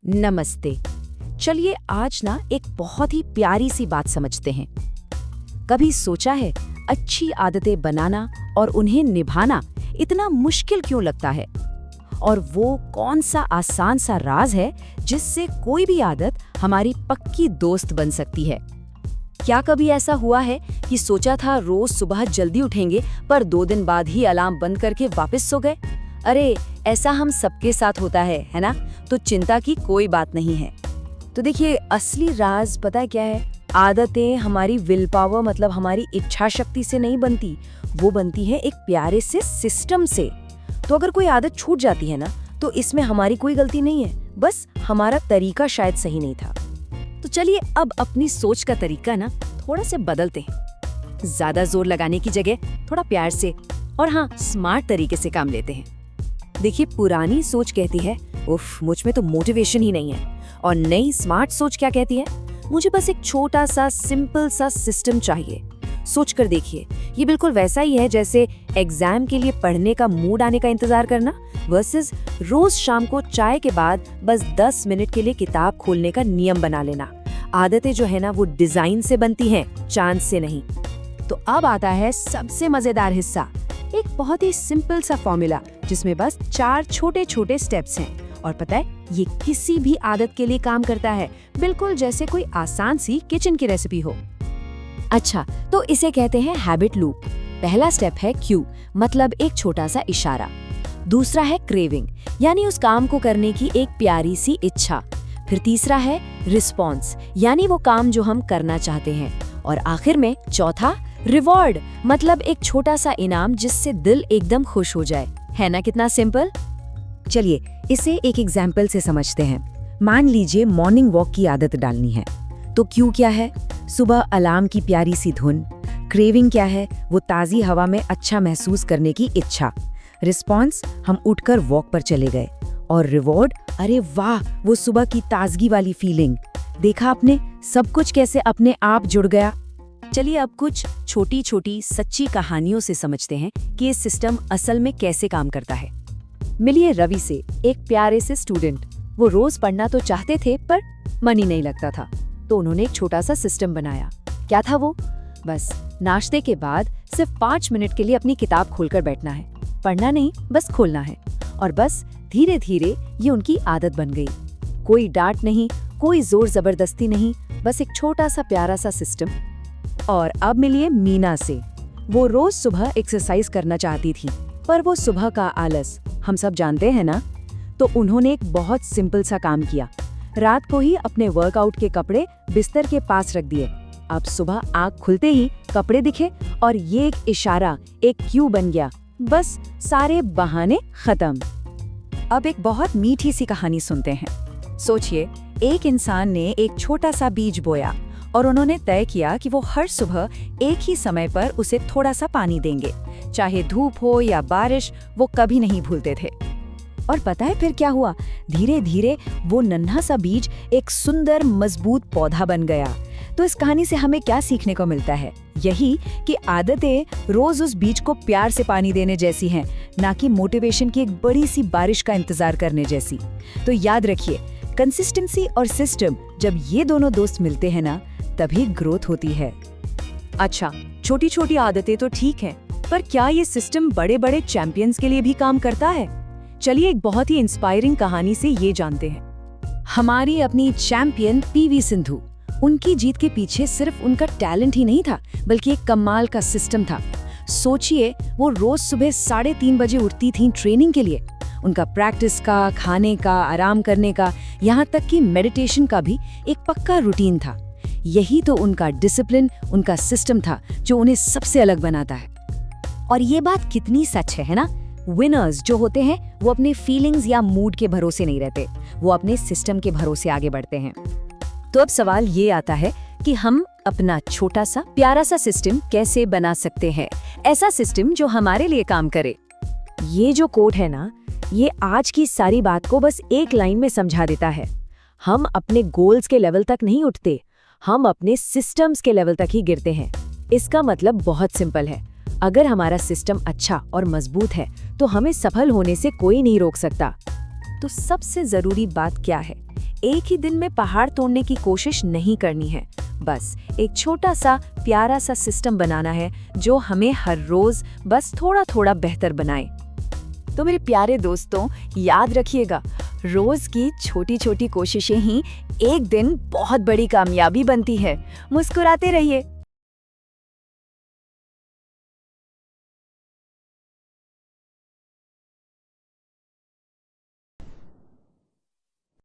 नमस्ते। चलिए आज ना एक बहुत ही प्यारी सी बात समझते हैं। कभी सोचा है अच्छी आदतें बनाना और उन्हें निभाना इतना मुश्किल क्यों लगता है? और वो कौन सा आसान सा राज है जिससे कोई भी आदत हमारी पक्की दोस्त बन सकती है? क्या कभी ऐसा हुआ है कि सोचा था रोज सुबह जल्दी उठेंगे पर 2 दिन बाद ही अलार्म बंद करके वापस सो गए? अरे ऐसा हम सबके साथ होता है ना? तो चिंता की कोई बात नहीं है। तो देखिए असली राज पता है क्या है? आदतें हमारी विल पावर मतलब हमारी इच्छा शक्ति से नहीं बनती, वो बनती है एक प्यारे से सिस्टम से। तो अगर कोई आदत छूट जाती है ना तो इसमें हमारी कोई गलती नहीं है, बस हमारा तरीका शायद सही नहीं था। तो चलिए अब अपनी सोच का तरीका ना थोड़ा से बदलते हैं। ज्यादा जोर लगाने की जगह थोड़ा प्यार से और हाँ स्मार्ट तरीके से काम लेते हैं। देखिए पुरानी सोच कहती है उफ मुझ में तो मोटिवेशन ही नहीं है, और नई स्मार्ट सोच क्या कहती है? मुझे बस एक छोटा सा सिंपल सा सिस्टम चाहिए। सोच कर देखिए, ये बिल्कुल वैसा ही है जैसे एग्जाम के लिए पढ़ने का मूड आने का इंतजार करना वर्सेस रोज शाम को चाय के बाद बस 10 मिनट के लिए किताब खोलने का नियम बना लेना। आदतें जो है ना वो डिजाइन से बनती हैं, चांस से नहीं। तो अब आता है सबसे मजेदार हिस्सा, एक बहुत ही सिंपल सा फॉर्मूला जिसमें बस 4 छोटे छोटे स्टेप्स हैं। और पता है ये किसी भी आदत के लिए काम करता है, बिल्कुल जैसे कोई आसान सी किचन की रेसिपी हो। अच्छा, तो इसे कहते हैं हैबिट लूप। पहला स्टेप है क्यू, मतलब एक छोटा सा इशारा। दूसरा है क्रेविंग, यानी उस काम को करने की एक प्यारी सी इच्छा। फिर तीसरा है रिस्पॉन्स, यानी वो काम जो हम करना चाहते हैं। और आखिर में चौथा रिवॉर्ड, मतलब एक छोटा सा इनाम जिससे दिल एकदम खुश हो जाए। है ना कितना सिंपल? चलिए इसे एक एग्जाम्पल से समझते हैं। मान लीजिए मॉर्निंग वॉक की आदत डालनी है, तो क्यू क्या है? सुबह अलार्म की प्यारी सी धुन। क्रेविंग क्या है? वो ताज़ी हवा में अच्छा महसूस करने की इच्छा। रिस्पॉन्स, हम उठकर वॉक पर चले गए। और रिवॉर्ड, अरे वाह वो सुबह की ताजगी वाली फीलिंग। देखा आपने, सब कुछ कैसे अपने आप जुड़ गया। चलिए अब कुछ छोटी छोटी सच्ची कहानियों से समझते हैं कि ये सिस्टम असल में कैसे काम करता है। मिलिए रवि से, एक प्यारे से स्टूडेंट। वो रोज पढ़ना तो चाहते थे पर मन ही नहीं लगता था, तो उन्होंने एक छोटा सा सिस्टम बनाया। क्या था वो? बस नाश्ते के बाद सिर्फ 5 मिनट के लिए अपनी किताब खोलकर बैठना है। पढ़ना नहीं, बस खोलना है। और बस धीरे धीरे ये उनकी आदत बन गई। कोई डांट नहीं, कोई जोर जबरदस्ती नहीं, बस एक छोटा सा प्यारा सा सिस्टम। और अब मिलिए मीना से। वो रोज सुबह एक्सरसाइज करना चाहती थी, पर वो सुबह का आलस हम सब जानते हैं ना। तो उन्होंने एक बहुत सिंपल सा काम किया। रात को ही अपने वर्कआउट के कपड़े बिस्तर के पास रख दिए। अब सुबह आँख खुलते ही कपड़े दिखे और ये एक इशारा, एक क्यू बन गया। बस सारे बहाने खत्म। अब एक बहुत मीठी सी कहानी सुनते हैं। सोचिए, एक इंसान ने एक छोटा सा बीज बोया और उन्होंने तय किया कि वो हर सुबह एक ही समय पर उसे थोड़ा सा पानी देंगे, चाहे धूप हो या बारिश, वो कभी नहीं भूलते थे। और पता है फिर क्या हुआ? धीरे धीरे वो नन्हा सा बीज एक सुंदर मजबूत पौधा बन गया। तो इस कहानी से हमें क्या सीखने को मिलता है? यही कि आदतें रोज उस बीज को प्यार से पानी देने जैसी हैं, ना कि मोटिवेशन की एक बड़ी सी बारिश का इंतजार करने जैसी। तो याद रखिए, कंसिस्टेंसी और सिस्टम जब ये दोनों दोस्त मिलते हैं ना, तभी ग्रोथ होती है। अच्छा, छोटी छोटी आदतें तो ठीक हैं, पर क्या ये सिस्टम बड़े बड़े चैंपियंस के लिए भी काम करता है? चलिए एक बहुत ही इंस्पायरिंग कहानी से ये जानते हैं। हमारी अपनी चैंपियन पीवी सिंधु, उनकी जीत के पीछे सिर्फ उनका टैलेंट ही नहीं था, बल्कि एक कमाल का सिस्टम था। सोचिए, वो रोज सुबह 3:30 बजे उठती थीं ट्रेनिंग के लिए। उनका प्रैक्टिस का, खाने का, आराम करने का, यहाँ तक कि मेडिटेशन का भी एक पक्का रूटीन था। यही तो उनका डिसिप्लिन, उनका सिस्टम था जो उन्हें सबसे अलग बनाता है। और ये बात कितनी सच है ना? विनर्स जो होते हैं वो अपने फीलिंग्स या मूड के भरोसे नहीं रहते, वो अपने सिस्टम के भरोसे आगे बढ़ते हैं। तो अब सवाल ये आता है कि हम अपना छोटा सा प्यारा सा सिस्टम कैसे बना सकते हैं, ऐसा सिस्टम जो हमारे लिए काम करे। ये जो कोट है ना, ये आज की सारी बात को बस एक लाइन में समझा देता है। हम अपने गोल्स के लेवल तक नहीं उठते, हम अपने सिस्टम्स के लेवल तक ही गिरते हैं। इसका मतलब बहुत सिंपल है, अगर हमारा सिस्टम अच्छा और मजबूत है तो हमें सफल होने से कोई नहीं रोक सकता। तो सबसे जरूरी बात क्या है? एक ही दिन में पहाड़ तोड़ने की कोशिश नहीं करनी है। बस एक छोटा सा प्यारा सा सिस्टम बनाना है जो हमें हर रोज बस थोड़ा थोड़ा बेहतर बनाए। तो मेरे प्यारे दोस्तों, याद रखिएगा, रोज की छोटी छोटी कोशिशें ही एक दिन बहुत बड़ी कामयाबी बनती है। मुस्कुराते रहिए।